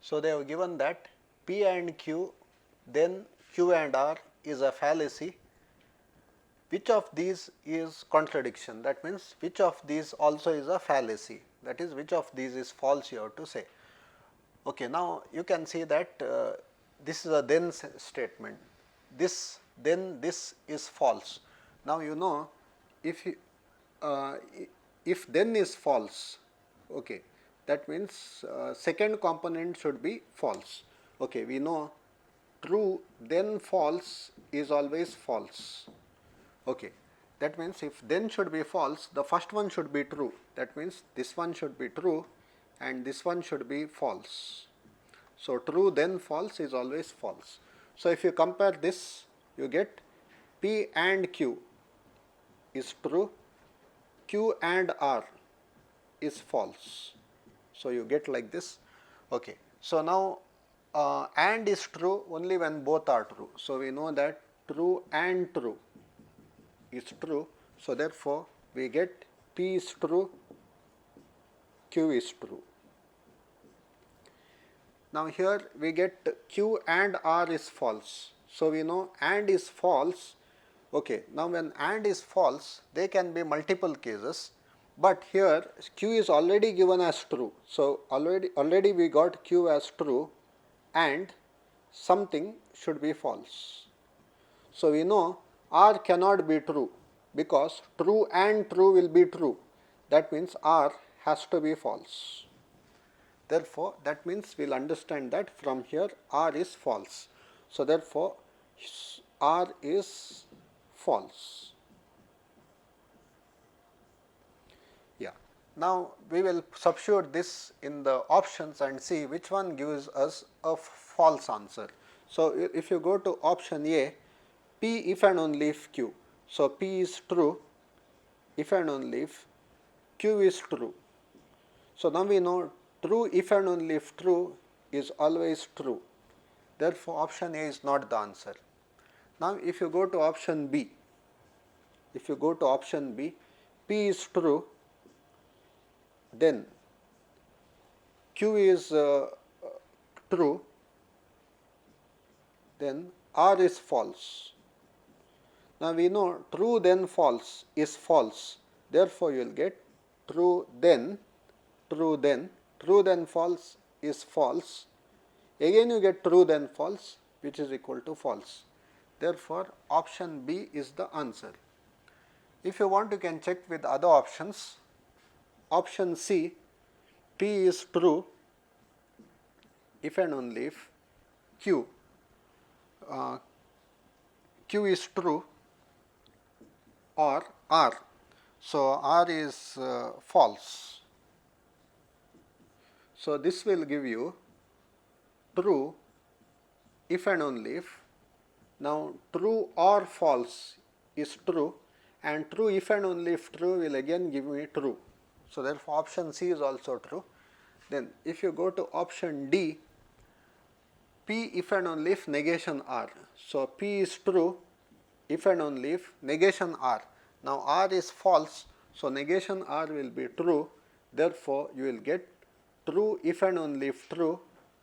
So, they have given that P and Q, then Q and R is a fallacy. Which of these is contradiction? That means, which of these also is a fallacy, that is, which of these is false, you have to say. Okay, now, you can see that this is a then statement, this then this is false. Now, you know, if then is false, okay, that means second component should be false. Okay, we know true then false is always false. Okay, that means if then should be false, the first one should be true. That means this one should be true and this one should be false. So, true then false is always false. So, if you compare this, you get P and Q is true, Q and R is false. So, you get like this. Okay. So, now and is true only when both are true. So, we know that true and true is true. So, therefore, we get P is true, Q is true. Now, here we get Q and R is false. So, we know and is false. Okay. Now, when and is false, they can be multiple cases, but here Q is already given as true. So, already we got Q as true and something should be false. So, we know R cannot be true because true and true will be true. That means R has to be false. Therefore, that means we will understand that from here R is false. So, therefore, R is false. Yeah. Now, we will substitute this in the options and see which one gives us a false answer. So, if you go to option A, P if and only if Q. So, P is true if and only if Q is true. So, now we know true if and only if true is always true. Therefore, option A is not the answer. Now, if you go to option B, P is true, then Q is true, then R is false. Now, we know true then false is false. Therefore, you will get true then false is false. Again, you get true then false, which is equal to false. Therefore, option B is the answer. If you want, you can check with other options. Option C, P is true if and only if Q is true or R. So, R is false. So, this will give you true if and only if. Now, true or false is true, and true if and only if true will again give me true. So, therefore, option C is also true. Then, if you go to option D, P if and only if negation R. So, P is true if and only if negation R. Now, R is false. So, negation R will be true. Therefore, you will get true if and only if true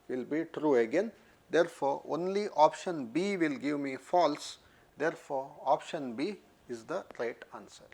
will be true again. Therefore, only option B will give me false. Therefore, option B is the right answer.